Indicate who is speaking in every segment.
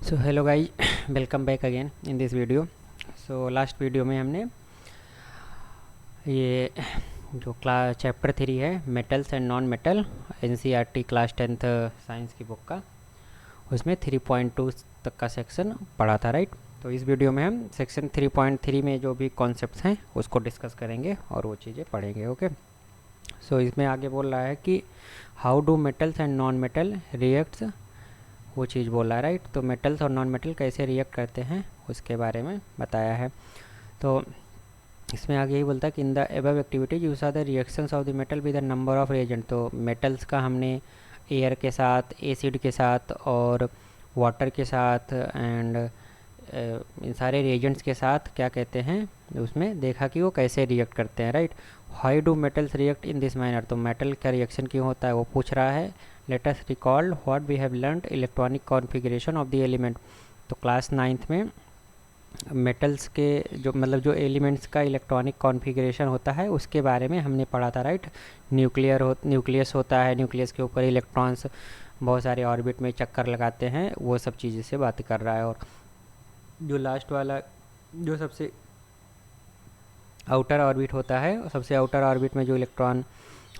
Speaker 1: So hello guys, welcome back again in this video. So last video में हमने ये जो क्लास चैप्टर 3 है metals and non metal, NCERT class 10th science की book का, उसमें 3.2 तक का सेक्शन पढ़ा था, राइट। तो इस वीडियो में हम सेक्शन 3.3 में जो भी कॉन्सेप्ट्स हैं उसको डिस्कस करेंगे और वो चीज़ें पढ़ेंगे। ओके, सो इसमें आगे बोल रहा है कि how do metals and non metal reacts, वो चीज़ बोला है, राइट। तो मेटल्स और नॉन मेटल कैसे रिएक्ट करते हैं उसके बारे में बताया है। तो इसमें आगे यही बोलता है कि in the above activities use are the reactions of the metal with the number of reagent. तो मेटल्स का हमने एयर के साथ, एसिड के साथ और वाटर के साथ एंड इन सारे रिएजेंट्स के साथ क्या कहते हैं उसमें देखा कि वो कैसे रिएक्ट करते हैं, right. How do metals react in this manner, तो मेटल का रिएक्शन क्यों होता है वो पूछ रहा है। Let us recall what we have learned electronic configuration of the element. तो क्लास 9th में मेटल्स के जो जो एलिमेंट्स का इलेक्ट्रॉनिक कॉन्फ़िगरेशन होता है उसके बारे में हमने पढ़ा था, राइट। न्यूक्लियस होता है, न्यूक्लियस के ऊपर इलेक्ट्रॉन्स बहुत सारे ऑर्बिट में चक्कर लगाते हैं, वो सब चीज़ें से बात कर रहा है। और जो लास्ट वाला जो सबसे आउटर ऑर्बिट होता है, सबसे आउटर ऑर्बिट में जो इलेक्ट्रॉन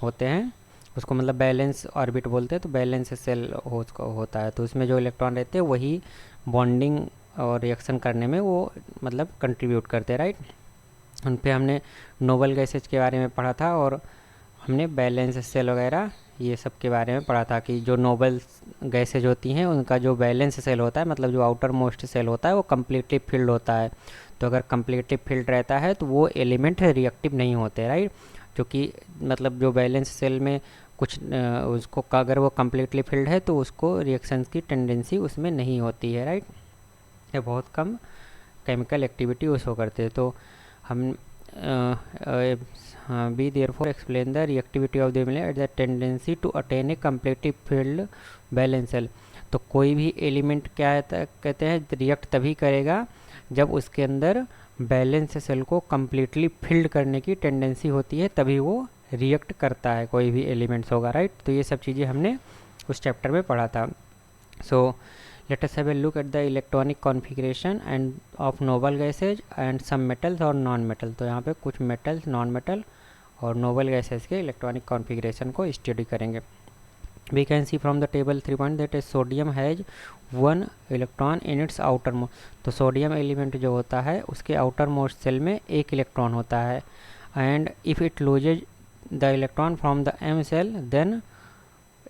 Speaker 1: होते हैं उसको बैलेंस ऑर्बिट बोलते हैं। तो बैलेंस सेल होता है, तो उसमें जो इलेक्ट्रॉन रहते हैं वही बॉन्डिंग और रिएक्शन करने में वो कंट्रीब्यूट करते हैं, राइट। उन पे हमने नोबल गैसेज के बारे में पढ़ा था और हमने बैलेंस सेल वगैरह ये सब के बारे में पढ़ा था कि जो नोबल गैसेज होती हैं उनका जो बैलेंस सेल होता है, जो आउटर मोस्ट सेल होता है वो कम्प्लीटली फिल्ड होता है। तो अगर कम्प्लीटली फिल्ड रहता है तो वो एलिमेंट रिएक्टिव नहीं होते, राइट। जो कि जो बैलेंस सेल में कुछ उसको अगर वो कम्प्लीटली फिल्ड है तो उसको रिएक्शंस की टेंडेंसी उसमें नहीं होती है, राइट। ये बहुत कम केमिकल एक्टिविटी उसको करते हैं। तो हम be therefore explain the reactivity of the element the tendency to attain a completely filled balance shell. तो कोई भी एलिमेंट क्या कहते हैं रिएक्ट तभी करेगा जब उसके अंदर बैलेंस सेल को कम्प्लीटली फिल्ड करने की टेंडेंसी होती है, तभी वो रिएक्ट करता है, कोई भी एलिमेंट्स होगा, राइट। तो ये सब चीज़ें हमने उस चैप्टर में पढ़ा था। सो let us have a look at the electronic configuration and of noble gases and some metals और non metal। तो यहाँ पे कुछ metals, non metal और noble gases के electronic configuration को study करेंगे। We can see from the table 3 point that a sodium has 1 electron in its outermost। तो सोडियम एलिमेंट जो होता है उसके आउटर मोस्ट सेल में एक इलेक्ट्रॉन होता है। And if it loses the electron from the M shell then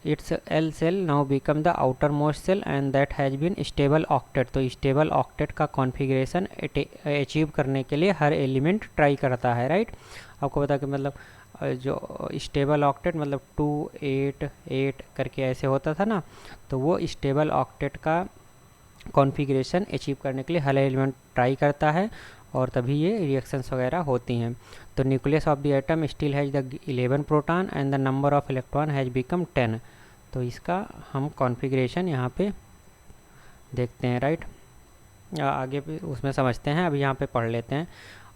Speaker 1: its L cell now become the outermost cell and that has been stable octet। तो stable octet का configuration achieve करने के लिए हर element try करता है, right. आपको पता कि जो स्टेबल ऑक्टेट 2 8 8 करके ऐसे होता था ना, तो वो स्टेबल ऑक्टेट का कॉन्फ़िगरेशन अचीव करने के लिए हर एलिमेंट ट्राई करता है और तभी ये रिएक्शंस वगैरह होती हैं। तो nucleus of the atom still has the 11 proton and the number of electron has become 10। तो इसका हम कॉन्फ़िगरेशन यहाँ पे देखते हैं, राइट। आगे भी उसमें समझते हैं, अभी यहाँ पे पढ़ लेते हैं।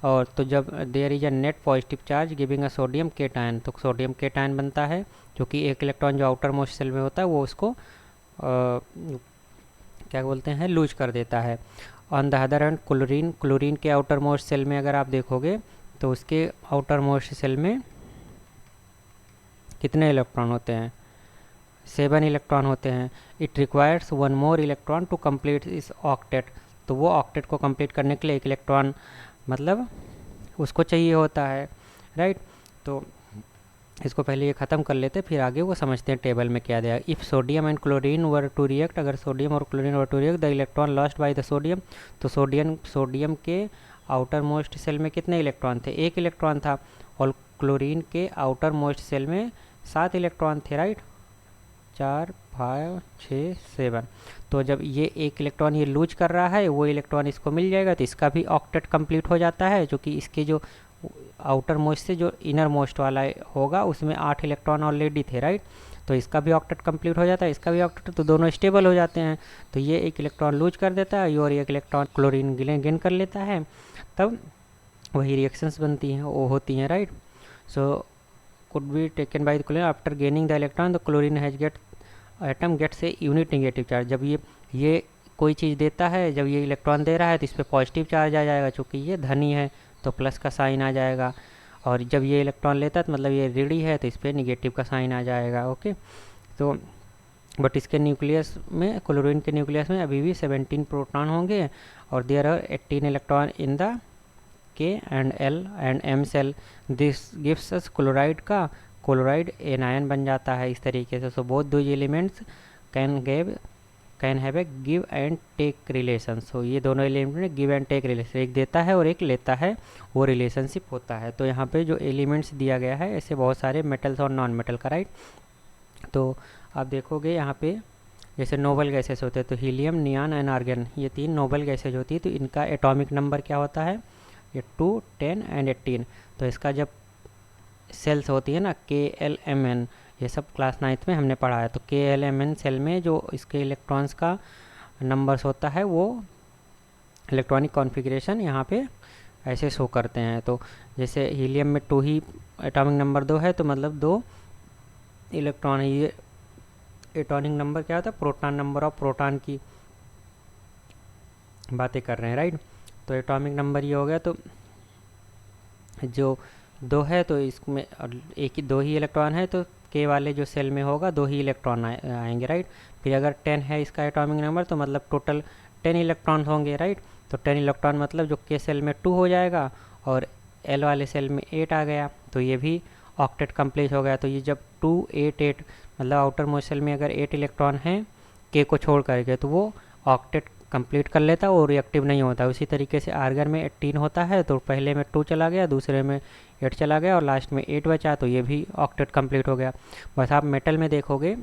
Speaker 1: और तो जब there is a net positive charge giving a sodium cation, तो सोडियम केटायन बनता है जो कि एक इलेक्ट्रॉन जो आउटर मोस्ट सेल में होता है वो उसको क्या बोलते हैं लूज कर देता है। On the other hand chlorine के आउटर मोस्ट सेल में अगर आप देखोगे तो उसके आउटर मोस्ट सेल में कितने इलेक्ट्रॉन होते हैं, 7 इलेक्ट्रॉन होते हैं। It requires 1 more electron to complete its octet. तो वो ऑक्टेट को कंप्लीट करने के लिए एक इलेक्ट्रॉन उसको चाहिए होता है, राइट। तो इसको पहले ये ख़त्म कर लेते फिर आगे वो समझते हैं टेबल में क्या दिया। If sodium and chlorine were to react, अगर सोडियम और chlorine were to react the electron lost by the sodium. तो सोडियम के आउटर मोस्ट सेल में कितने इलेक्ट्रॉन थे, एक इलेक्ट्रॉन था। और क्लोरीन के आउटर मोस्ट सेल में 7 इलेक्ट्रॉन थे, राइट। 4 5 6 7। तो जब ये एक इलेक्ट्रॉन ये लूज कर रहा है वो इलेक्ट्रॉन इसको मिल जाएगा तो इसका भी ऑक्टेट कंप्लीट हो जाता है, जो कि इसके जो आउटर मोस्ट से जो इनर मोस्ट वाला होगा उसमें 8 इलेक्ट्रॉन ऑलरेडी थे, राइट। तो इसका भी ऑक्टेट कंप्लीट हो जाता है, इसका भी ऑक्टेट, तो दोनों स्टेबल हो जाते हैं। तो ये एक इलेक्ट्रॉन लूज कर देता है और एक इलेक्ट्रॉन क्लोरीन गेन कर लेता है, तब वही रिएक्शंस बनती हैं वो होती हैं, right. So could be taken by the chlorine after gaining the electron the chlorine has get atom gets a unit negative charge. जब ये कोई चीज़ देता है, जब ये इलेक्ट्रॉन दे रहा है तो इस पर पॉजिटिव चार्ज आ जाएगा, चूँकि ये धनी है तो प्लस का साइन आ जाएगा, और जब ये इलेक्ट्रॉन लेता है तो मतलब ये ऋणी है तो इस पर निगेटिव का साइन आ जाएगा। ओके, तो बट इसके न्यूक्लियस में, क्लोरीन के न्यूक्लियस में अभी भी 17 प्रोटॉन होंगे, और there are 18 electron in the K and L and M cell. This gives us chloride anion बन जाता है इस तरीके से। सो बोथ दो elements can have a give and take relation. So ये दोनों एलिमेंट में गिव एंड टेक रिलेशन, एक देता है और एक लेता है, वो रिलेशनशिप होता है। तो यहाँ पे जो एलिमेंट्स दिया गया है ऐसे बहुत सारे मेटल्स और नॉन मेटल का, राइट। तो आप देखोगे यहाँ पे जैसे नोबल गैसेस होते हैं, तो हीलियम, नियॉन एंड आर्गन, ये 3 नोबल गैसेज होती है। तो इनका एटॉमिक नंबर क्या होता है, ये 2, 10 एंड 18। तो इसका जब सेल्स होती है ना, KLMN, ये सब क्लास 9th में हमने पढ़ा है। तो KLMN सेल में जो इसके इलेक्ट्रॉन्स का नंबर्स होता है वो इलेक्ट्रॉनिक कॉन्फ़िगरेशन यहाँ पे ऐसे शो करते हैं। तो जैसे हीलियम में 2 ही एटॉमिक नंबर 2 है, तो मतलब 2 इलेक्ट्रॉन। ये एटॉमिक नंबर क्या होता है, प्रोटॉन नंबर ऑफ प्रोटॉन की बातें कर रहे हैं, राइट। तो एटॉमिक नंबर ये हो गया। तो जो 2 है तो इसमें एक ही 2 ही इलेक्ट्रॉन है, तो के वाले जो सेल में होगा 2 ही इलेक्ट्रॉन आएंगे, राइट। फिर अगर 10 है इसका एटॉमिक नंबर, तो मतलब टोटल 10 इलेक्ट्रॉन होंगे, राइट। तो 10 इलेक्ट्रॉन मतलब जो के सेल में 2 हो जाएगा और एल वाले सेल में 8 आ गया, तो ये भी ऑक्टेट कंप्लीट हो गया। तो ये जब 2, 8, 8 मतलब आउटर मोस्ट सेल में अगर 8 इलेक्ट्रॉन हैं के को छोड़ करके, तो वो ऑक्टेट कंप्लीट कर लेता है और रिएक्टिव नहीं होता। उसी तरीके से आर्गन में 18 होता है, तो पहले में 2 चला गया, दूसरे में 8 चला गया और लास्ट में 8 बचा, तो ये भी ऑक्टेट कंप्लीट हो गया। बस आप मेटल में देखोगे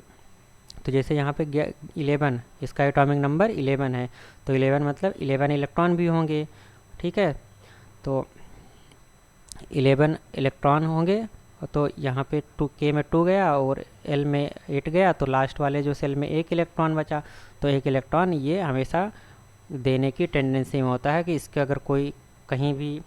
Speaker 1: तो जैसे यहाँ पे 11, इसका एटॉमिक नंबर 11 है, तो 11 मतलब 11 इलेक्ट्रॉन भी होंगे, ठीक है। तो 11 इलेक्ट्रॉन होंगे, तो यहाँ पे 2 में 2 गया और एल में 8 गया, तो लास्ट वाले जो सेल में 1 इलेक्ट्रॉन बचा। तो 1 इलेक्ट्रॉन ये हमेशा देने की टेंडेंसी में होता है कि इसके अगर कोई कहीं भी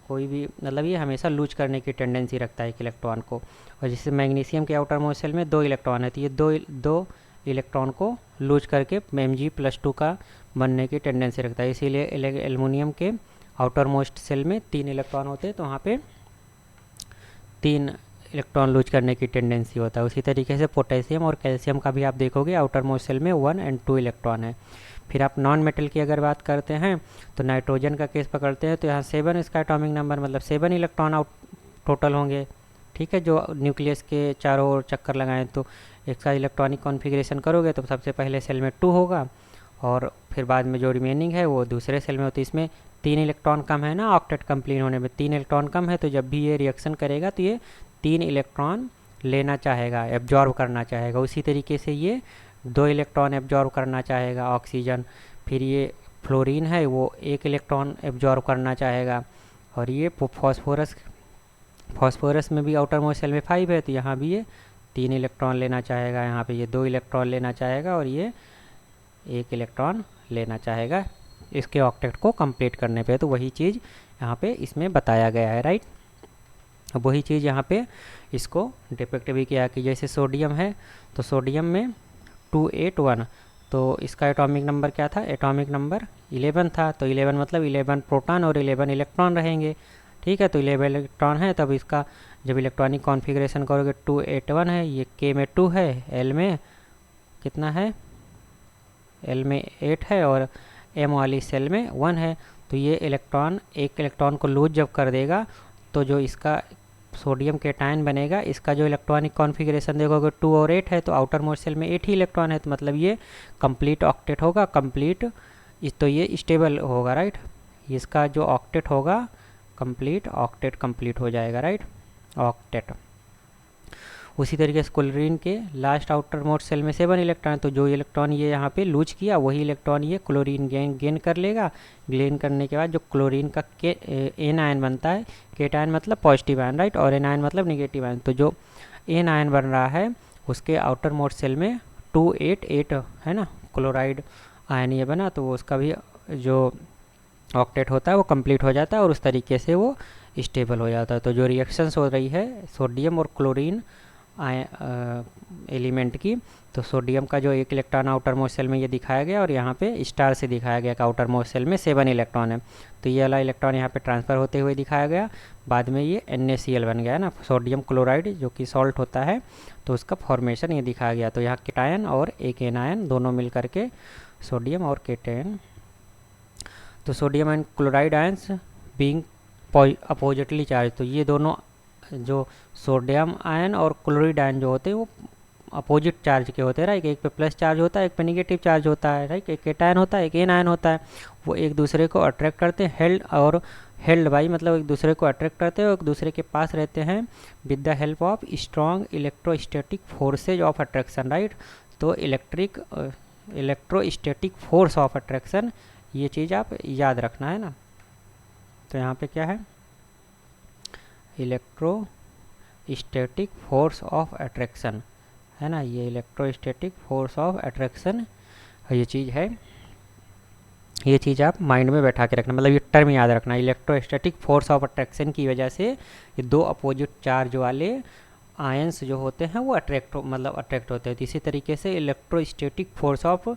Speaker 1: कोई भी मतलब ये हमेशा लूज करने की टेंडेंसी रखता है 1 इलेक्ट्रॉन को। और जैसे मैग्नीशियम के आउटर मोस्ट सेल में 2 इलेक्ट्रॉन है, तो ये दो इलेक्ट्रॉन को लूज करके Mg+2 का बनने की टेंडेंसी रखता है। इसीलिए एल्युमिनियम के आउटर मोस्ट सेल में 3 इलेक्ट्रॉन होते हैं, तो वहाँ पे 3 इलेक्ट्रॉन लूज करने की टेंडेंसी होता है। उसी तरीके से पोटेशियम और कैल्शियम का भी आप देखोगे आउटर मोस्ट सेल में 1 और 2 इलेक्ट्रॉन है। फिर आप नॉन मेटल की अगर बात करते हैं तो नाइट्रोजन का केस पकड़ते हैं, तो यहाँ 7 इसका एटॉमिक नंबर मतलब 7 इलेक्ट्रॉन आउट टोटल होंगे, ठीक है। जो न्यूक्लियस के चारों ओर चक्कर लगाएं तो इसका इलेक्ट्रॉनिक कॉन्फ़िगरेशन करोगे तो सबसे पहले सेल में 2 होगा और फिर बाद में जो रिमेनिंग है वो दूसरे सेल में होती है। इसमें 3 इलेक्ट्रॉन कम है ना, ऑक्टेट कंप्लीट होने में 3 इलेक्ट्रॉन कम है, तो जब भी ये रिएक्शन करेगा तो ये 3 इलेक्ट्रॉन लेना चाहेगा, एब्जॉर्ब करना चाहेगा। उसी तरीके से ये 2 इलेक्ट्रॉन एब्जॉर्ब करना चाहेगा ऑक्सीजन। फिर ये फ्लोरीन है वो 1 इलेक्ट्रॉन एब्जॉर्ब करना चाहेगा। और ये फॉस्फोरस में भी आउटर मोस्ट सेल में 5 है, तो यहाँ भी ये 3 इलेक्ट्रॉन लेना चाहेगा, यहाँ पे ये 2 इलेक्ट्रॉन लेना चाहेगा और ये 1 इलेक्ट्रॉन लेना चाहेगा इसके ऑक्टेट को कंप्लीट करने पे। तो वही चीज़ यहाँ पे इसमें बताया गया है, राइट। वही चीज़ यहाँ पे इसको डिपिक्ट भी किया कि जैसे सोडियम है, तो सोडियम में 281, तो इसका एटॉमिक नंबर क्या था, एटॉमिक नंबर 11 था। तो 11 मतलब 11 प्रोटॉन और 11 इलेक्ट्रॉन रहेंगे, ठीक है। तो 11 इलेक्ट्रॉन है, तब इसका जब इलेक्ट्रॉनिक कॉन्फ़िगरेशन करोगे 281 है, ये के में 2 है, एल में कितना है, एल में 8 है और एम वाली सेल में 1 है। तो ये इलेक्ट्रॉन 1 इलेक्ट्रॉन को लूज जब कर देगा तो जो इसका सोडियम केटायन बनेगा, इसका जो इलेक्ट्रॉनिक कॉन्फ़िगरेशन देखोगे 2 और 8 है, तो आउटर मोस्ट सेल में 8 ही इलेक्ट्रॉन है, तो मतलब ये कंप्लीट ऑक्टेट होगा, कंप्लीट तो ये स्टेबल होगा, राइट। इसका जो ऑक्टेट होगा कंप्लीट ऑक्टेट कंप्लीट हो जाएगा, राइट, ऑक्टेट। उसी तरीके से क्लोरीन के लास्ट आउटर मोस्ट सेल में 7 इलेक्ट्रॉन, तो जो इलेक्ट्रॉन ये यहाँ पे लूज किया वही इलेक्ट्रॉन ये क्लोरीन गेन कर लेगा। गेन करने के बाद जो क्लोरीन का एन आयन बनता है, केटायन मतलब पॉजिटिव आयन, राइट, और एन आयन मतलब निगेटिव आयन। तो जो एन आयन बन रहा है उसके आउटर मोस्ट सेल में 288 है ना, क्लोराइड आयन ये बना, तो वो उसका भी जो ऑक्टेट होता है वो कंप्लीट हो जाता है और उस तरीके से वो स्टेबल हो जाता है। तो जो रिएक्शंस हो रही है सोडियम और क्लोरीन एलिमेंट की। तो सोडियम का जो 1 इलेक्ट्रॉन आउटर मोस्ट सेल में ये दिखाया गया और यहाँ पे स्टार से दिखाया गया कि आउटर मोस्ट सेल में 7 इलेक्ट्रॉन है। तो ये वाला इलेक्ट्रॉन यहाँ पे ट्रांसफ़र होते हुए दिखाया गया, बाद में ये NaCl बन गया है ना, सोडियम क्लोराइड जो कि सॉल्ट होता है, तो उसका फॉर्मेशन ये दिखाया गया। तो यहाँ केटायन और एक एनायन दोनों मिल करके सोडियम और केटायन। तो sodium and chloride ions being oppositely charge, तो ये दोनों जो सोडियम आयन और क्लोराइड आयन जो होते हैं वो अपोजिट चार्ज के होते हैं, राइट। एक पे प्लस चार्ज होता है, एक पे निगेटिव चार्ज होता है, राइट। एक केटायन होता है, एक एनायन होता है। वो एक दूसरे को अट्रैक्ट करते हैं, हेल्ड बाई मतलब एक दूसरे को अट्रैक्ट करते हैं और एक दूसरे के पास रहते हैं with the help of strong electrostatic forces of attraction, right. तो इलेक्ट्रोस्टैटिक फोर्स ऑफ अट्रैक्शन, ये चीज़ आप याद रखना है ना। तो यहाँ पे क्या है, इलेक्ट्रोस्टैटिक फोर्स ऑफ अट्रैक्शन है ना, ये इलेक्ट्रोस्टैटिक फोर्स ऑफ अट्रैक्शन ये चीज़ है। ये चीज़ आप माइंड में बैठा के रखना, मतलब ये टर्म याद रखना। इलेक्ट्रोस्टैटिक फोर्स ऑफ अट्रैक्शन की वजह से ये दो अपोजिट चार्ज वाले आयंस जो होते हैं वो अट्रैक्ट होते हैं। तो इसी तरीके से इलेक्ट्रोस्टैटिक फोर्स ऑफ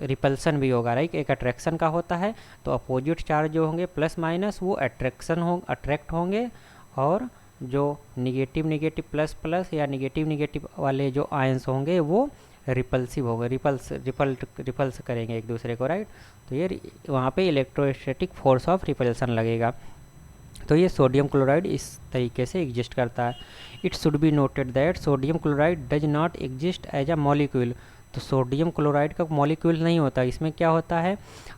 Speaker 1: रिपल्सन भी होगा, राइट। एक अट्रैक्शन का होता है, तो अपोजिट चार्ज जो होंगे प्लस माइनस वो अट्रैक्ट होंगे, और जो निगेटिव प्लस या निगेटिव वाले जो आयंस होंगे वो रिपल्सिव होंगे, रिपल्स करेंगे एक दूसरे को, राइट। तो ये वहाँ पे इलेक्ट्रोस्टैटिक फोर्स ऑफ रिपल्सन लगेगा। तो ये सोडियम क्लोराइड इस तरीके से एग्जिस्ट करता है। It should be noted that sodium chloride does not exist as a molecule. तो सोडियम क्लोराइड का मॉलिक्यूल नहीं होता, इसमें क्या होता है,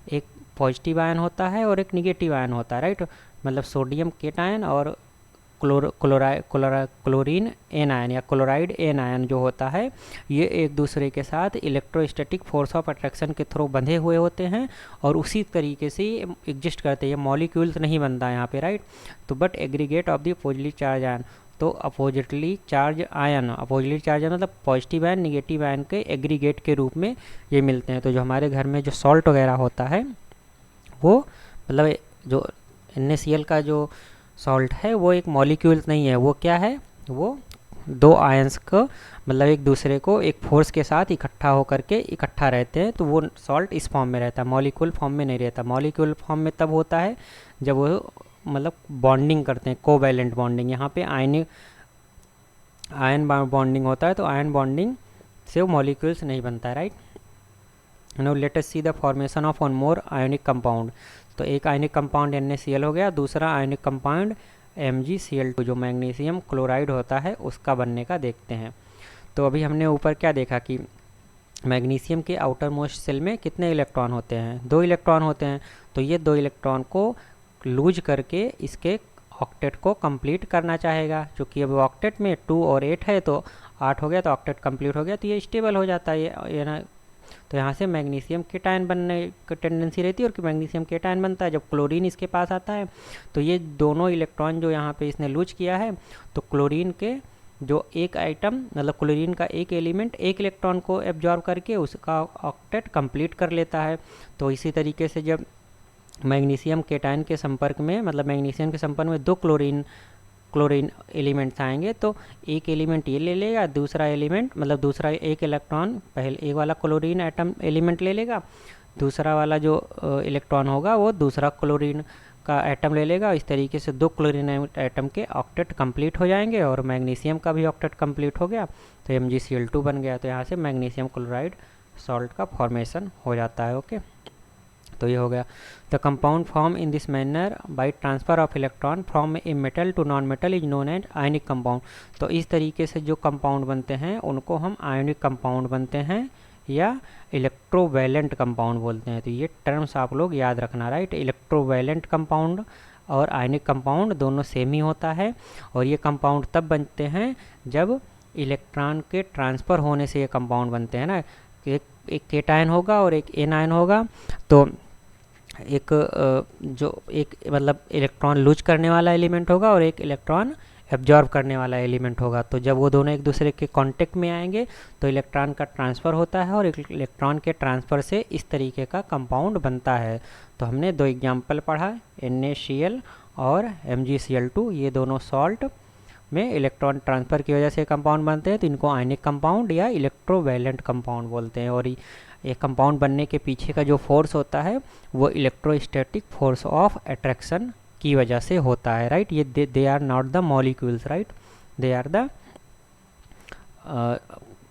Speaker 1: एक पॉजिटिव आयन होता है और एक निगेटिव आयन होता है, राइट। मतलब सोडियम केटायन और क्लोरीन एन आयन या क्लोराइड एन आयन जो होता है, ये एक दूसरे के साथ इलेक्ट्रोस्टैटिक फोर्स ऑफ अट्रैक्शन के थ्रू बंधे हुए होते हैं और उसी तरीके से ये एग्जिस्ट करते हैं। ये मॉलिक्यूल तो नहीं बनता यहाँ पे, राइट। तो but aggregate of the oppositely charge ion, तो अपोजिटली चार्ज आयन मतलब पॉजिटिव आयन निगेटिव आयन के एग्रीगेट के रूप में ये मिलते हैं। तो जो हमारे घर में जो सॉल्ट वगैरह होता है वो मतलब जो NaCl का जो सॉल्ट है वो एक मॉलिक्यूल नहीं है, वो क्या है, वो दो आयंस को मतलब एक दूसरे को एक फोर्स के साथ इकट्ठा रहते हैं। तो वो सॉल्ट इस फॉर्म में रहता है, मॉलिक्यूल फॉर्म में नहीं रहता। मॉलिक्यूल फॉर्म में तब होता है जब वो मतलब बॉन्डिंग करते हैं, कोवैलेंट बॉन्डिंग। यहाँ पे आयन बॉन्डिंग होता है, तो आयन बॉन्डिंग से वो मॉलिक्यूल्स नहीं बनता है, right. Now let us see the formation of one more ionic compound. तो एक आयनिक कंपाउंड NaCl हो गया, दूसरा आयनिक कंपाउंड MgCl2 जो मैग्नीशियम क्लोराइड होता है उसका बनने का देखते हैं। तो अभी हमने ऊपर क्या देखा कि मैग्नीशियम के आउटर मोस्ट सेल में कितने इलेक्ट्रॉन होते हैं, 2 इलेक्ट्रॉन होते हैं। तो ये 2 इलेक्ट्रॉन को लूज करके इसके ऑक्टेट को कंप्लीट करना चाहेगा, क्योंकि अब ऑक्टेट में 2 और 8 है, तो 8 हो गया तो ऑक्टेट कंप्लीट हो गया, तो ये स्टेबल हो जाता है ये ना। तो यहाँ से मैग्नीशियम केटायन बनने की टेंडेंसी रहती है और कि मैग्नीशियम केटायन बनता है जब क्लोरीन इसके पास आता है। तो ये दोनों इलेक्ट्रॉन जो यहाँ पे इसने लूज किया है, तो क्लोरीन के जो एक आइटम मतलब क्लोरीन का एक एलिमेंट एक इलेक्ट्रॉन को एब्जॉर्ब करके उसका ऑक्टेट कंप्लीट कर लेता है। तो इसी तरीके से जब मैग्नीशियम केटायन के संपर्क में मतलब मैग्नीशियम के संपर्क में 2 क्लोरीन एलिमेंट्स आएंगे, तो एक एलिमेंट ये ले लेगा, दूसरा एलिमेंट मतलब दूसरा एक इलेक्ट्रॉन पहले एक वाला क्लोरीन एटम एलिमेंट ले लेगा, दूसरा वाला जो इलेक्ट्रॉन होगा वो दूसरा क्लोरीन का एटम ले लेगा। इस तरीके से 2 क्लोरीन एटम के ऑक्टेट कंप्लीट हो जाएंगे और मैग्नीशियम का भी ऑक्टेट कंप्लीट हो गया, तो MgCl2 बन गया। तो यहाँ से मैग्नीशियम क्लोराइड सॉल्ट का फॉर्मेशन हो जाता है, ओके। तो ये हो गया। The compound form in this manner by transfer of electron from a metal to non metal is known as ionic compound. तो इस तरीके से जो कंपाउंड बनते हैं उनको हम आयनिक कंपाउंड बनते हैं या इलेक्ट्रोवैलेंट कंपाउंड बोलते हैं। तो ये टर्म्स आप लोग याद रखना, राइट। इलेक्ट्रोवैलेंट कंपाउंड और आयनिक कंपाउंड दोनों सेम ही होता है, और ये कंपाउंड तब बनते हैं जब इलेक्ट्रॉन के ट्रांसफ़र होने से ये कंपाउंड बनते हैं ना। एक केटायन होगा और एक एनायन होगा, तो एक मतलब इलेक्ट्रॉन लूज करने वाला एलिमेंट होगा और एक इलेक्ट्रॉन एब्जॉर्ब करने वाला एलिमेंट होगा। तो जब वो दोनों एक दूसरे के कांटेक्ट में आएंगे तो इलेक्ट्रॉन का ट्रांसफ़र होता है और इलेक्ट्रॉन के ट्रांसफ़र से इस तरीके का कंपाउंड बनता है। तो हमने 2 एग्जाम्पल पढ़ा, NaCl और MgCl2, ये दोनों सॉल्ट में इलेक्ट्रॉन ट्रांसफ़र की वजह से कंपाउंड बनते हैं, तो इनको आयनिक कंपाउंड या इलेक्ट्रोवैलेंट कंपाउंड बोलते हैं। और ये कंपाउंड बनने के पीछे का जो फोर्स होता है वो इलेक्ट्रोस्टैटिक फोर्स ऑफ अट्रैक्शन की वजह से होता है, राइट। ये they are not the molecules, right, they are the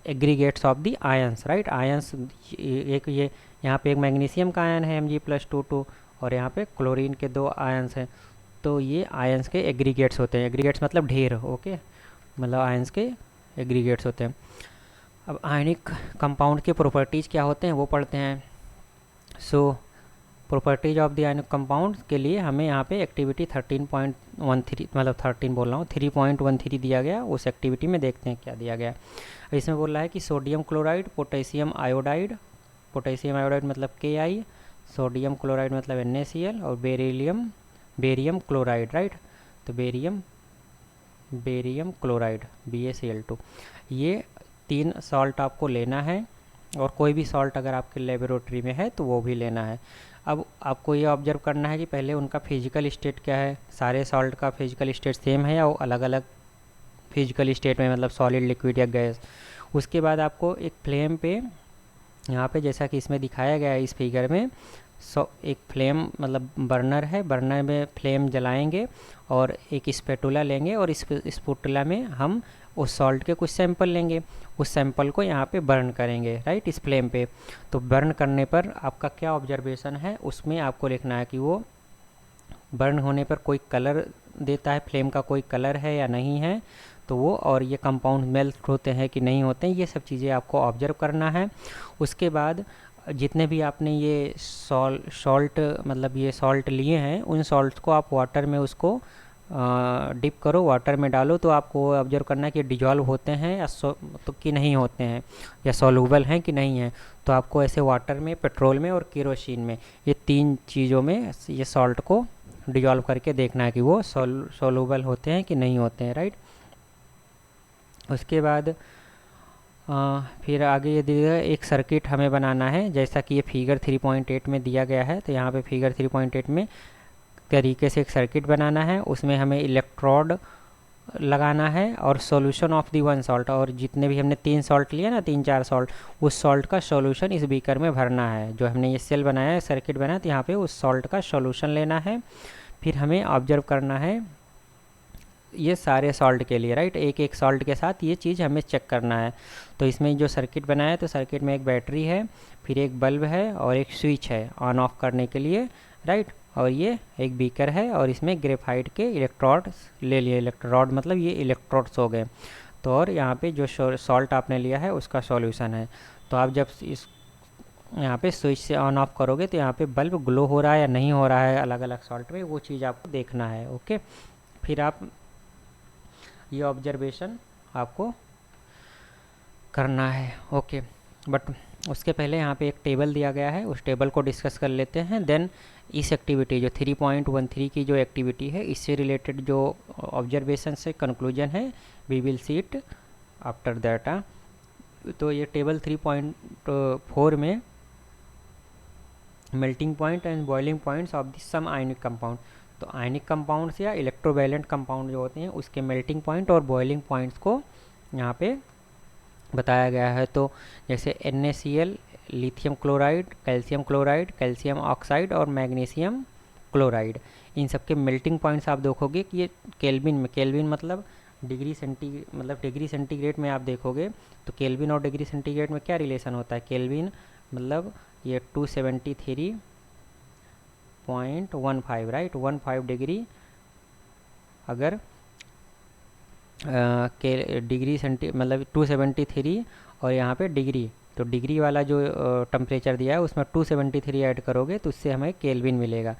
Speaker 1: aggregates of the ions, right. Ions एक ये यहाँ पे एक मैग्नीशियम का आयन है Mg+2 और यहाँ पे क्लोरीन के 2 आयंस हैं, तो ये आयंस के एग्रीगेट्स होते हैं। एग्रीगेट्स मतलब ढेर, ओके, मतलब आयंस के एग्रीगेट्स होते हैं। अब आयनिक कंपाउंड के प्रॉपर्टीज़ क्या होते हैं वो पढ़ते हैं। So properties of the ionic compound के लिए हमें यहाँ पे एक्टिविटी 13.13 मतलब 13 बोल रहा हूँ 3.13 दिया गया। उस एक्टिविटी में देखते हैं क्या दिया गया। इसमें बोल रहा है कि सोडियम क्लोराइड, पोटेशियम आयोडाइड मतलब Ki, सोडियम क्लोराइड मतलब NaCl और बेरियम क्लोराइड, राइट। तो बेरियम क्लोराइड BaCl2, ये 3 सॉल्ट आपको लेना है और कोई भी सॉल्ट अगर आपके लेबोरेटरी में है तो वो भी लेना है। अब आपको ये ऑब्जर्व करना है कि पहले उनका फिजिकल स्टेट क्या है, सारे सॉल्ट का फिजिकल स्टेट सेम है या वो अलग अलग फिजिकल स्टेट में, मतलब सॉलिड, लिक्विड या गैस। उसके बाद आपको एक फ्लेम पे, यहाँ पे जैसा कि इसमें दिखाया गया है इस फिगर में, एक फ्लेम मतलब बर्नर है, बर्नर में फ्लेम जलाएंगे और एक स्पैटुला लेंगे और इस स्पैटुला में हम उस सॉल्ट के कुछ सैंपल लेंगे, उस सैंपल को यहाँ पे बर्न करेंगे, राइट, इस फ्लेम पे। तो बर्न करने पर आपका क्या ऑब्जर्वेशन है उसमें आपको लिखना है कि वो बर्न होने पर कोई कलर देता है, फ्लेम का कोई कलर है या नहीं है, तो वो, और ये कंपाउंड मेल्ट होते हैं कि नहीं होते हैं, ये सब चीज़ें आपको ऑब्जर्व करना है। उसके बाद जितने भी आपने ये सॉल्ट मतलब ये सॉल्ट लिए हैं, उन सॉल्ट को आप वाटर में उसको डिप करो, वाटर में डालो, तो आपको ऑब्जर्व करना है कि डिजॉल्व होते हैं या तो कि नहीं होते हैं, या सॉल्युबल हैं कि नहीं हैं। तो आपको ऐसे वाटर में, पेट्रोल में और केरोसिन में, ये 3 चीज़ों में ये सॉल्ट को डिजॉल्व करके देखना है कि वो सॉल्युबल होते हैं कि नहीं होते हैं, राइट। उसके बाद फिर आगे ये दिया गया एक सर्किट हमें बनाना है, जैसा कि ये फिगर 3.8 में दिया गया है। तो यहाँ पे फिगर 3.8 में तरीके से एक सर्किट बनाना है, उसमें हमें इलेक्ट्रोड लगाना है और सॉल्यूशन ऑफ दी 1 सॉल्ट, और जितने भी हमने 3 सॉल्ट लिए ना, 3-4 सॉल्ट, उस सॉल्ट का सॉल्यूशन इस बीकर में भरना है। जो हमने ये सेल बनाया है, सर्किट बनाया, तो यहाँ पे उस सॉल्ट का सॉल्यूशन लेना है। फिर हमें ऑब्जर्व करना है ये सारे सॉल्ट के लिए, राइट, एक एक सॉल्ट के साथ ये चीज़ हमें चेक करना है। तो इसमें जो सर्किट बनाया है, तो सर्किट में एक बैटरी है, फिर एक बल्ब है और एक स्विच है ऑन ऑफ करने के लिए, राइट, और ये एक बीकर है और इसमें ग्रेफाइट के इलेक्ट्रोड्स ले लिए। इलेक्ट्रोड मतलब ये इलेक्ट्रोड्स हो गए। तो और यहाँ पे जो सॉल्ट आपने लिया है उसका सॉल्यूशन है। तो आप जब इस यहाँ पे स्विच से ऑन ऑफ करोगे तो यहाँ पे बल्ब ग्लो हो रहा है या नहीं हो रहा है अलग अलग सॉल्ट में, वो चीज़ आपको देखना है, ओके। फिर आप ये ऑब्जर्वेशन आपको करना है, ओके। बट उसके पहले यहाँ पे एक टेबल दिया गया है, उस टेबल को डिस्कस कर लेते हैं। देन इस एक्टिविटी जो 3.13 की जो एक्टिविटी है, इससे रिलेटेड जो ऑब्जर्वेशन से कंक्लूजन है, we will see it after that. तो ये टेबल 3.4 में melting point and boiling points of the some ionic compound, तो आयनिक कंपाउंड्स या इलेक्ट्रोवैलेंट कंपाउंड जो होते हैं उसके मेल्टिंग पॉइंट और बॉइलिंग पॉइंट्स को यहाँ पे बताया गया है। तो जैसे NaCl, lithium chloride, calcium oxide और मैग्नीशियम क्लोराइड, इन सब के मेल्टिंग पॉइंट्स आप देखोगे कि ये केल्विन में, केल्विन मतलब डिग्री सेंटीग्रेड में आप देखोगे तो केल्विन और डिग्री सेंटीग्रेड में क्या रिलेशन होता है। केल्विन मतलब ये 273.15, राइट, 15 डिग्री। अगर के डिग्री मतलब 273 और यहाँ पे डिग्री, तो डिग्री वाला जो टेम्परेचर दिया है उसमें 273 ऐड करोगे तो उससे हमें केल्विन मिलेगा।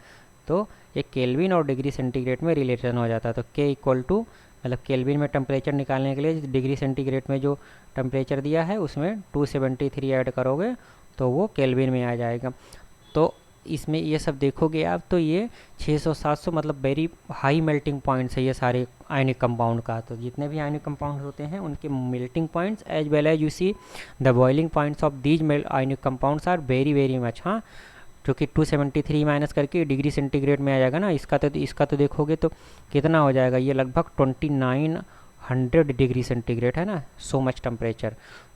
Speaker 1: तो एक केल्विन और डिग्री सेंटीग्रेड में रिलेशन हो जाता है। तो K इक्वल टू मतलब केल्विन में टेम्परेचर निकालने के लिए डिग्री सेंटीग्रेड में जो टेम्परेचर दिया है उसमें 273 ऐड करोगे तो वो केल्विन में आ जाएगा। तो इसमें ये सब देखोगे आप तो ये 600-700 मतलब वेरी हाई मेल्टिंग पॉइंट्स है ये सारे आयनिक कंपाउंड का। तो जितने भी आयनिक कंपाउंड होते हैं उनके melting points as well as you see the boiling points of these ionic compounds are very much. हाँ, क्योंकि 273 माइनस करके डिग्री सेंटीग्रेड में आ जाएगा ना, इसका तो देखोगे तो कितना हो जाएगा, ये लगभग 100 डिग्री सेंटीग्रेड है ना, सो मच टेम्परेचर,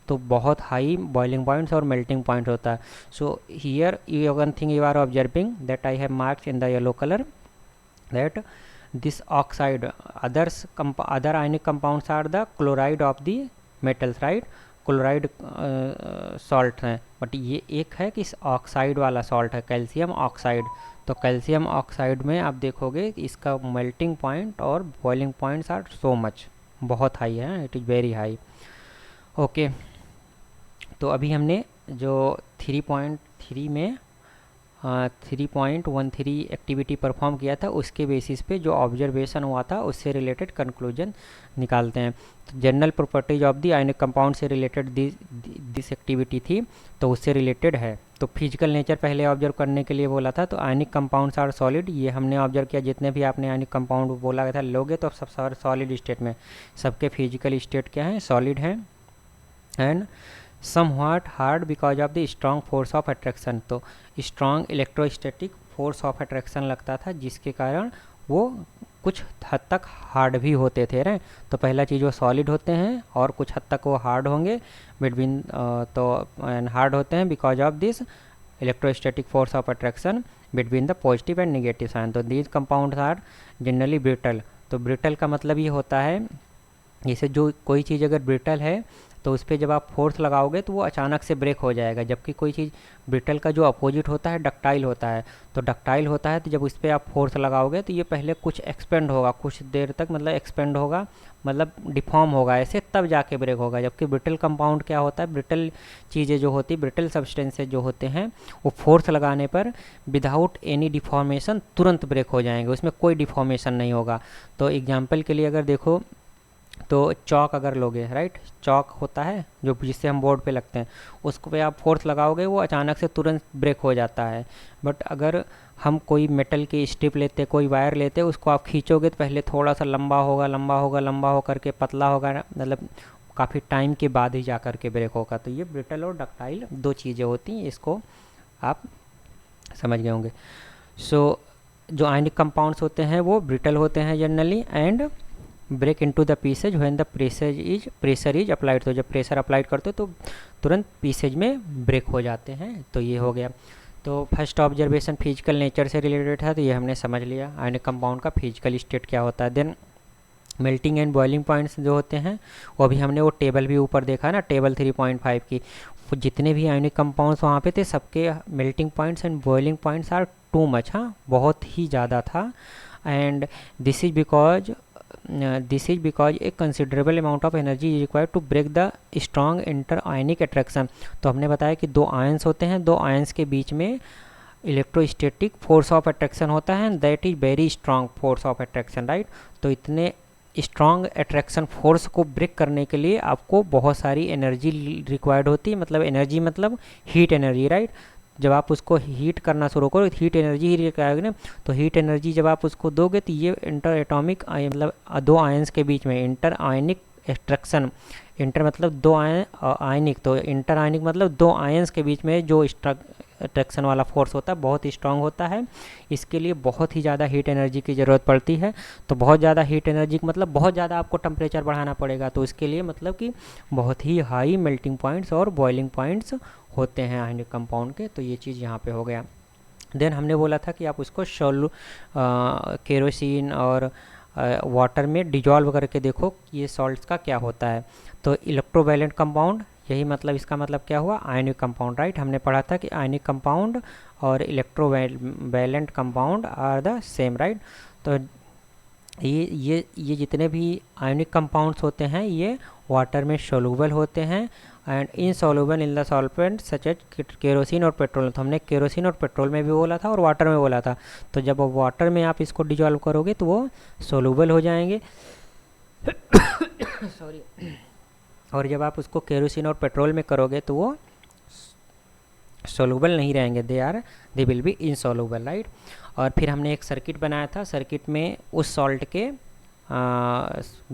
Speaker 1: तो बहुत हाई बॉइलिंग पॉइंट्स और मेल्टिंग पॉइंट होता है. So here you one thing you are observing that I have marks in the yellow colour that this oxide other ionic compounds are the chloride of the metals, right? Chloride salt है, but ये एक है कि oxide वाला salt है, calcium oxide. तो calcium oxide में आप देखोगे इसका मेल्टिंग पॉइंट और boiling points are so much, बहुत हाई है, it is very high. Okay, तो अभी हमने जो 3.3 में 3.13 एक्टिविटी परफॉर्म किया था, उसके बेसिस पे जो ऑब्जर्वेशन हुआ था उससे रिलेटेड कंक्लूजन निकालते हैं. तो general properties of the ionic compound से रिलेटेड दिस एक्टिविटी थी, तो उससे रिलेटेड है. तो फिजिकल नेचर पहले ऑब्जर्व करने के लिए बोला था, तो आयनिक कंपाउंड्स आर सॉलिड, ये हमने ऑब्जर्व किया. जितने भी आपने आयनिक कंपाउंड बोला था लोगे तो सब सॉलिड स्टेट में, सबके फिजिकल स्टेट क्या है, सॉलिड है. And somewhat hard because of the strong force of attraction, तो strong electrostatic force of attraction लगता था, जिसके कारण वो कुछ हद तक हार्ड भी होते थे रहे. तो पहला चीज़ वो सॉलिड होते हैं और कुछ हद तक वो हार्ड होंगे बिटवीन, तो हार्ड होते हैं because of this electrostatic force of attraction between the positive and negative sign. तो these compounds are generally brittle. तो ब्रिटल का मतलब ये होता है, जैसे जो कोई चीज़ अगर ब्रिटल है तो उस पर जब आप फोर्स लगाओगे तो वो अचानक से ब्रेक हो जाएगा, जबकि कोई चीज़ ब्रिटल का जो अपोजिट होता है डक्टाइल होता है. तो डक्टाइल होता है तो जब उस पर आप फोर्स लगाओगे तो ये पहले कुछ एक्सपेंड होगा, कुछ देर तक मतलब एक्सपेंड होगा, मतलब डिफॉर्म होगा ऐसे, तब जाके ब्रेक होगा. जबकि ब्रिटल कंपाउंड क्या होता है, ब्रिटल चीज़ें जो होती, ब्रिटल सब्सटेंसेज जो होते हैं वो फोर्स लगाने पर विदाउट एनी डिफॉर्मेशन तुरंत ब्रेक हो जाएंगे, उसमें कोई डिफॉर्मेशन नहीं होगा. तो एग्जाम्पल के लिए अगर देखो तो चौक अगर लोगे, राइट, चौक होता है जो जिससे हम बोर्ड पे लगते हैं, उसको पे आप फोर्स लगाओगे वो अचानक से तुरंत ब्रेक हो जाता है. बट अगर हम कोई मेटल की स्ट्रिप लेते, कोई वायर लेते, उसको आप खींचोगे तो पहले थोड़ा सा लंबा होगा, लंबा होगा, लंबा होकर के पतला होगा, मतलब काफ़ी टाइम के बाद ही जा कर के ब्रेक होगा. तो ये ब्रिटल और डक्टाइल दो चीज़ें होती हैं, इसको आप समझ गए होंगे. सो जो आयनिक कंपाउंड्स होते हैं वो ब्रिटल होते हैं generally, and break into the pieces when the pressure is applied. तो जब प्रेशर अप्लाइड करते हो तो तुरंत पीसेज में ब्रेक हो जाते हैं. तो ये हो गया. तो फर्स्ट ऑब्जर्वेशन फिजिकल नेचर से रिलेटेड है, तो ये हमने समझ लिया आयनिक कंपाउंड का फिजिकल स्टेट क्या होता है. Then melting and boiling points जो होते हैं वो अभी हमने वो टेबल भी ऊपर देखा ना, टेबल 3.5 की, जितने भी आयनिक कंपाउंड्स वहाँ पे थे सबके melting points and boiling points are too much, हाँ बहुत ही ज़्यादा था. And this is because a considerable amount of energy is required to break the strong inter ionic attraction. तो हमने बताया कि दो आयंस होते हैं, दो आयंस के बीच में इलेक्ट्रोस्टैटिक फोर्स ऑफ अट्रैक्शन होता है, that is very strong force of attraction, right. तो इतने स्ट्रॉन्ग अट्रैक्शन फोर्स को ब्रेक करने के लिए आपको बहुत सारी एनर्जी रिक्वायर्ड होती है, मतलब एनर्जी मतलब हीट एनर्जी, राइट. जब आप उसको हीट करना शुरू करो, हीट एनर्जी ही रिक्वायर्ड ना, तो हीट एनर्जी जब आप उसको दोगे तो ये इंटर एटॉमिक मतलब दो आयंस के बीच में इंटर आयनिक अट्रैक्शन, इंटर मतलब दो आयनिक, तो इंटर आयनिक मतलब दो आयंस के बीच में जो अट्रैक्शन वाला फोर्स होता है बहुत ही स्ट्रांग होता है. इसके लिए बहुत ही ज़्यादा हीट एनर्जी की ज़रूरत पड़ती है. तो बहुत ज़्यादा हीट एनर्जी मतलब बहुत ज़्यादा आपको टेम्परेचर बढ़ाना पड़ेगा. तो इसके लिए मतलब कि बहुत ही हाई मेल्टिंग पॉइंट्स और बॉइलिंग पॉइंट्स होते हैं आयनिक कंपाउंड के. तो ये चीज़ यहाँ पे हो गया. देन हमने बोला था कि आप उसको केरोसिन और वाटर में डिजॉल्व करके देखो ये सॉल्ट्स का क्या होता है. तो इलेक्ट्रोवैलेंट कंपाउंड, यही मतलब इसका मतलब क्या हुआ, आयनिक कंपाउंड, राइट. हमने पढ़ा था कि आयनिक कंपाउंड और electrovalent compound are the same, right. तो ये जितने भी आयनिक कंपाउंड्स होते हैं ये वाटर में सोलूबल होते हैं and insoluble in the solvent such as kerosene और पेट्रोल. तो हमने केरोसिन और पेट्रोल में भी बोला था और वाटर में बोला था. तो जब वाटर में आप इसको डिजॉल्व करोगे तो वो सोलूबल हो जाएंगे सॉरी. और जब आप उसको केरोसिन और पेट्रोल में करोगे तो वो सोलूबल नहीं रहेंगे, they will be insoluble, right. और फिर हमने एक सर्किट बनाया था, सर्किट में उस सॉल्ट के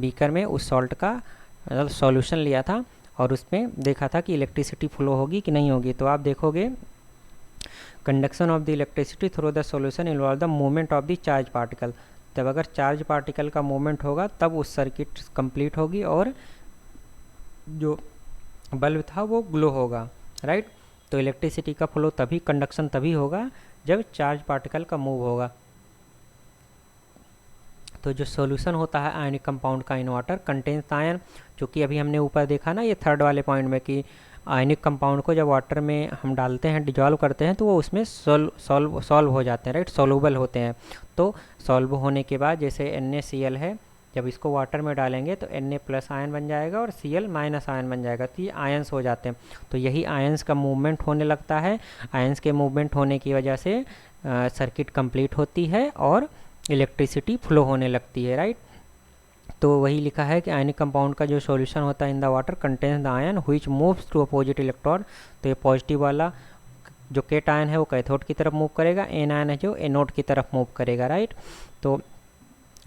Speaker 1: बीकर में उस सॉल्ट का मतलब सॉल्यूशन लिया था और उसमें देखा था कि इलेक्ट्रिसिटी फ्लो होगी कि नहीं होगी. तो आप देखोगे conduction of the electricity through the solution involve the movement of the charge particle. जब अगर चार्ज पार्टिकल का मूवमेंट होगा तब उस सर्किट कंप्लीट होगी और जो बल्ब था वो ग्लो होगा, राइट। तो इलेक्ट्रिसिटी का फ्लो तभी, कंडक्शन तभी होगा जब चार्ज पार्टिकल का मूव होगा। तो जो सॉल्यूशन होता है आयनिक कंपाउंड का इन वाटर कंटेन्स आयन, चूँकि अभी हमने ऊपर देखा ना ये थर्ड वाले पॉइंट में कि आयनिक कंपाउंड को जब वाटर में हम डालते हैं, डिजॉल्व करते हैं, तो वो उसमें सॉल्व हो जाते हैं, राइट, सॉल्युबल होते हैं। तो सॉल्व होने के बाद जैसे NaCl है, जब इसको वाटर में डालेंगे तो Na+ आयन बन जाएगा और Cl- आयन बन जाएगा, तो ये आयंस हो जाते हैं। तो यही आयंस का मूवमेंट होने लगता है। आयंस के मूवमेंट होने की वजह से सर्किट कंप्लीट होती है और इलेक्ट्रिसिटी फ्लो होने लगती है, राइट। तो वही लिखा है कि आयनिक कंपाउंड का जो सॉल्यूशन होता है in the water contains the ion which moves to opposite electron. तो ये पॉजिटिव वाला जो केट आयन है वो कैथोड की तरफ मूव करेगा, एन आयन है जो एनोड की तरफ मूव करेगा, राइट। तो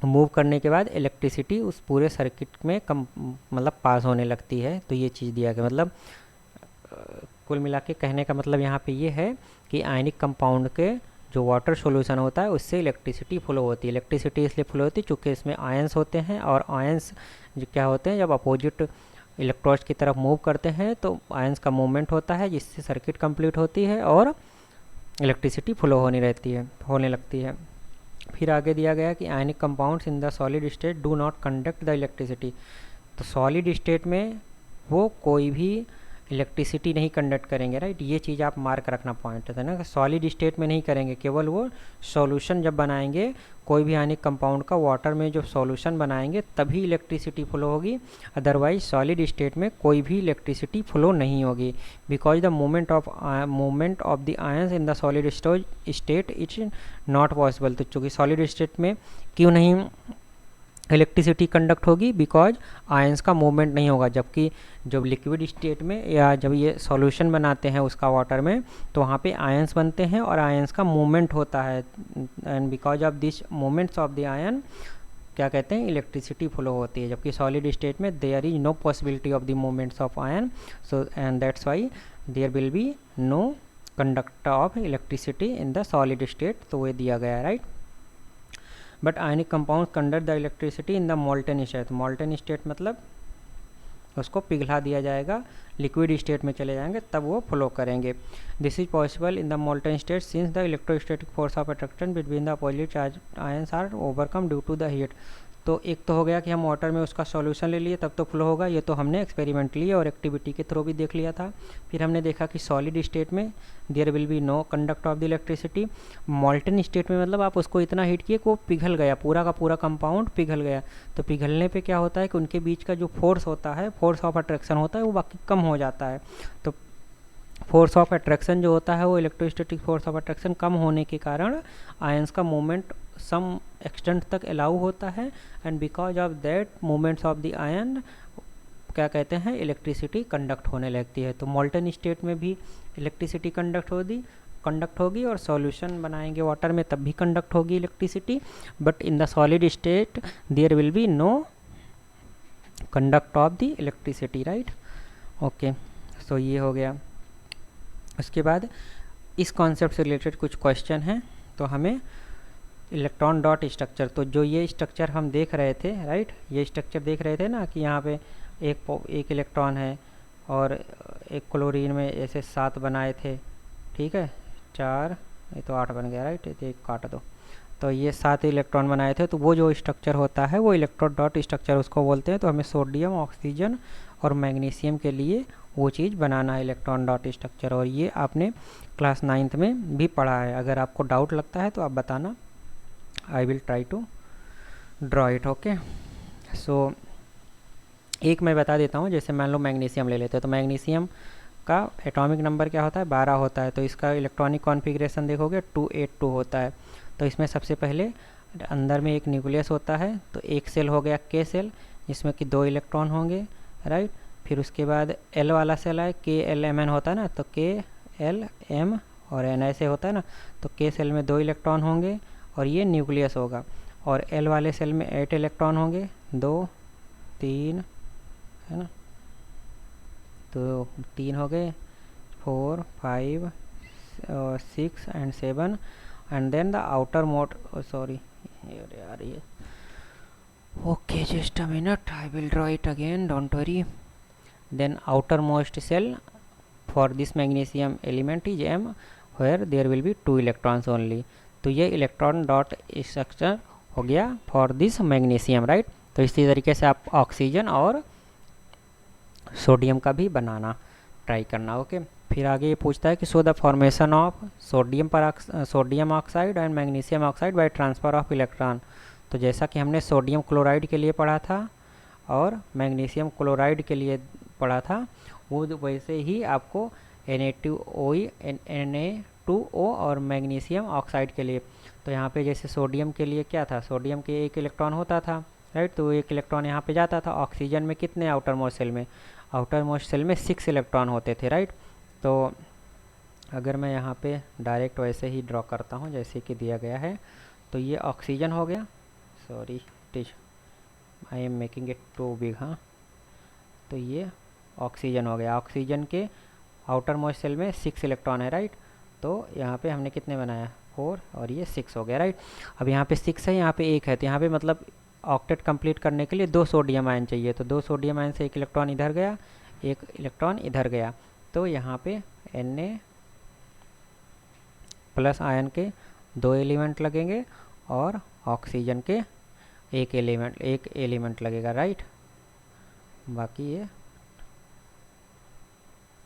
Speaker 1: मूव करने के बाद इलेक्ट्रिसिटी उस पूरे सर्किट में मतलब पास होने लगती है। तो ये चीज़ दिया गया, मतलब कुल मिला के कहने का मतलब यहाँ पे ये है कि आयनिक कंपाउंड के जो वाटर सॉल्यूशन होता है उससे इलेक्ट्रिसिटी फ्लो होती है। इलेक्ट्रिसिटी इसलिए फ्लो होती है क्योंकि इसमें आयंस होते हैं, और आयंस जो क्या होते हैं, जब अपोजिट इलेक्ट्रॉन्स की तरफ मूव करते हैं तो आयंस का मूवमेंट होता है, जिससे सर्किट कंप्लीट होती है और इलेक्ट्रिसिटी फ्लो होने लगती है। फिर आगे दिया गया कि ionic compounds in the solid state do not conduct the electricity. तो सॉलिड स्टेट में वो कोई भी इलेक्ट्रिसिटी नहीं कंडक्ट करेंगे, राइट। ये चीज़ आप मार्क रखना पॉइंट है ना, सॉलिड स्टेट में नहीं करेंगे, केवल वो सॉल्यूशन जब बनाएंगे कोई भी आयनिक कंपाउंड का वाटर में जो सॉल्यूशन बनाएंगे तभी इलेक्ट्रिसिटी फ्लो होगी, अदरवाइज सॉलिड स्टेट में कोई भी इलेक्ट्रिसिटी फ्लो नहीं होगी, because the movement of the ions in the solid state is not possible. तो चूँकि सॉलिड स्टेट में क्यों नहीं इलेक्ट्रिसिटी कंडक्ट होगी, बिकॉज आयंस का मूवमेंट नहीं होगा, जबकि जब लिक्विड स्टेट में या जब ये सॉल्यूशन बनाते हैं उसका वाटर में तो वहाँ पे आयंस बनते हैं और आयंस का मूवमेंट होता है, and because of this movements of the ion क्या कहते हैं, इलेक्ट्रिसिटी फ्लो होती है। जबकि सॉलिड स्टेट में there is no possibility of the movements of ion, so and that's why there will be no conduct of electricity in the solid state. तो ये दिया गया है, right. But ionic compound conduct the electricity in the molten state. Molten state मतलब उसको पिघला दिया जाएगा, लिक्विड स्टेट में चले जाएंगे तब वो फ्लो करेंगे। This is possible in the molten state since the electrostatic force of attraction between the opposite charge ions are overcome due to the heat. तो एक तो हो गया कि हम वाटर में उसका सॉल्यूशन ले लिए तब तो फ्लो होगा, ये तो हमने एक्सपेरिमेंटली और एक्टिविटी के थ्रू भी देख लिया था। फिर हमने देखा कि सॉलिड स्टेट में there will be no conduct of the electricity. Molten state में मतलब आप उसको इतना हीट किए कि वो पिघल गया, पूरा का पूरा कंपाउंड पिघल गया। तो पिघलने पे क्या होता है कि उनके बीच का जो फोर्स होता है, फोर्स ऑफ अट्रैक्शन होता है, वो बाकी कम हो जाता है। तो फोर्स ऑफ अट्रैक्शन जो होता है वो इलेक्ट्रोस्टैटिक फोर्स ऑफ अट्रैक्शन कम होने के कारण आयंस का मूवमेंट सम एक्सटेंट तक अलाउ होता है, and because of that movements of the ion क्या कहते हैं, इलेक्ट्रिसिटी कंडक्ट होने लगती है। तो मोल्टन स्टेट में भी इलेक्ट्रिसिटी कंडक्ट होगी और सॉल्यूशन बनाएंगे वाटर में तब भी कंडक्ट होगी electricity, but in the solid state there will be no conduct of the electricity, right. Okay, so ये हो गया। उसके बाद इस कॉन्सेप्ट से रिलेटेड कुछ क्वेश्चन हैं। तो हमें इलेक्ट्रॉन डॉट स्ट्रक्चर, तो जो ये स्ट्रक्चर हम देख रहे थे, राइट, ये स्ट्रक्चर देख रहे थे ना कि यहाँ पे एक इलेक्ट्रॉन है और एक क्लोरीन में ऐसे 7 बनाए थे, ठीक है, 4, ये तो 8 बन गया, राइट, एक काट दो। तो ये 7 इलेक्ट्रॉन बनाए थे, तो वो जो स्ट्रक्चर होता है वो इलेक्ट्रॉन डॉट स्ट्रक्चर उसको बोलते हैं। तो हमें सोडियम, ऑक्सीजन और मैग्नीशियम के लिए वो चीज़ बनाना है, इलेक्ट्रॉन डॉट स्ट्रक्चर, और ये आपने क्लास 9th में भी पढ़ा है। अगर आपको डाउट लगता है तो आप बताना, I will try to draw it. Okay, so एक मैं बता देता हूँ, जैसे मान लो मैग्नीशियम ले लेते हैं, तो मैग्नीशियम का एटॉमिक नंबर क्या होता है, 12 होता है। तो इसका इलेक्ट्रॉनिक कॉन्फ़िगरेशन देखोगे 282 होता है। तो इसमें सबसे पहले अंदर में एक न्यूक्लियस होता है, तो एक सेल हो गया के सेल, जिसमें कि 2 इलेक्ट्रॉन होंगे, राइट। फिर उसके बाद एल वाला सेल है, के एल एम एन होता है ना, तो के एल एम और एन ऐसे होता है ना, तो के सेल में 2 इलेक्ट्रॉन होंगे और ये न्यूक्लियस होगा। और एल वाले सेल में 8 इलेक्ट्रॉन होंगे, 2, 3 है ना, तो 3 हो गए, 4, 5, 6 and 7, and then the outer mode, sorry यार ये okay, just a minute, I will draw it again, don't worry. Then outermost shell for this magnesium element is M, where there will be 2 electrons only. तो ये electron dot structure हो गया for this magnesium, right. तो इसी तरीके से आप oxygen और सोडियम का भी बनाना ट्राई करना, ओके। फिर आगे ये पूछता है कि so the formation of sodium oxide and magnesium oxide by transfer of electron. तो जैसा कि हमने सोडियम क्लोराइड के लिए पढ़ा था और मैग्नीशियम क्लोराइड के लिए पढ़ा था, वो वैसे ही आपको Na2O और मैग्नीशियम ऑक्साइड के लिए। तो यहाँ पे जैसे सोडियम के लिए क्या था, सोडियम के 1 इलेक्ट्रॉन होता था, राइट। तो 1 इलेक्ट्रॉन यहाँ पे जाता था। ऑक्सीजन में कितने आउटर मोस्ट सेल में, आउटर मोस्ट सेल में 6 इलेक्ट्रॉन होते थे, राइट। तो अगर मैं यहाँ पे डायरेक्ट वैसे ही ड्रॉ करता हूँ जैसे कि दिया गया है, तो ये ऑक्सीजन हो गया, sorry teach I am making it too big, हाँ। तो ये ऑक्सीजन हो गया। ऑक्सीजन के आउटर मोस्ट सेल में 6 इलेक्ट्रॉन है, राइट। तो यहाँ पे हमने कितने बनाया, 4 और ये 6 हो गया, राइट। अब यहाँ पे 6 है, यहाँ पे 1 है, तो यहाँ पे मतलब ऑक्टेट कंप्लीट करने के लिए 2 सोडियम आयन चाहिए। तो 2 सोडियम आयन से 1 इलेक्ट्रॉन इधर गया, 1 इलेक्ट्रॉन इधर गया। तो यहाँ पे Na प्लस आयन के 2 एलिमेंट लगेंगे और ऑक्सीजन के 1 एलिमेंट लगेगा, राइट। बाकी ये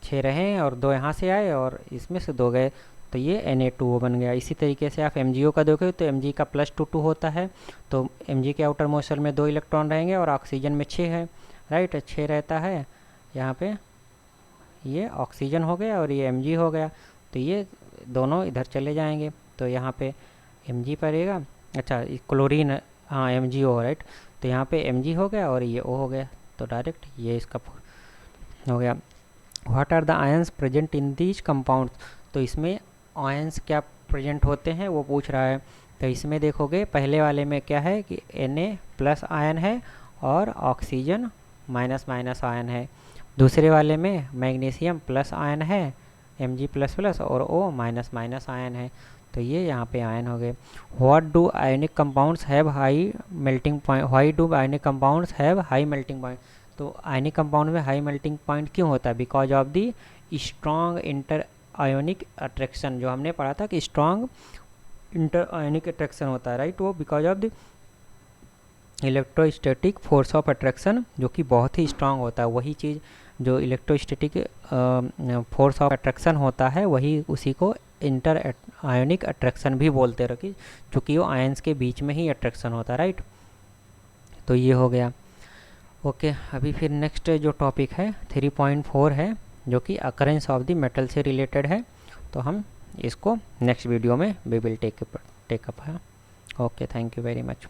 Speaker 1: 6 रहे और 2 यहाँ से आए और इसमें से 2 गए, तो ये Na2O बन गया। इसी तरीके से आप MgO का देखोगे तो Mg का +2 होता है। तो Mg के आउटर मोस्ट शेल में 2 इलेक्ट्रॉन रहेंगे और ऑक्सीजन में 6 है, राइट। 6 रहता है। यहाँ पे ये ऑक्सीजन हो गया और ये Mg हो गया, तो ये दोनों इधर चले जाएंगे। तो यहाँ पे Mg पड़ेगा, अच्छा क्लोरीन, हाँ MgO, राइट। तो यहाँ पे Mg हो गया और ये O हो गया, तो डायरेक्ट ये इसका हो गया। What are the ions present in these compounds. तो इसमें आयंस क्या प्रेजेंट होते हैं वो पूछ रहा है। तो इसमें देखोगे पहले वाले में क्या है कि Na+ आयन है और ऑक्सीजन माइनस आयन है। दूसरे वाले में मैग्नीशियम प्लस आयन है, Mg++ और O आयन है। तो ये यहाँ पे आयन हो गए। What do ionic compounds have high melting point, why do ionic compounds have high melting point. तो आयनिक कंपाउंड में हाई मेल्टिंग पॉइंट क्यों होता है, because of the strong inter ionic attraction. जो हमने पढ़ा था कि स्ट्रॉन्ग इंटर आयोनिक अट्रैक्शन होता है, राइट। वो because of the electrostatic force of attraction, जो कि बहुत ही स्ट्रांग होता है। वही चीज़ जो इलेक्ट्रोस्टैटिक फोर्स ऑफ अट्रैक्शन होता है, वही उसी को इंटर आयोनिक अट्रैक्शन भी बोलते रखी, क्योंकि वो आयंस के बीच में ही अट्रैक्शन होता है, राइट। तो ये हो गया, ओके। अभी फिर नेक्स्ट जो टॉपिक है 3.4 है, जो कि अकरेंस ऑफ द मेटल से रिलेटेड है। तो हम इसको नेक्स्ट वीडियो में वी विल टेक अप है। Okay, thank you very much.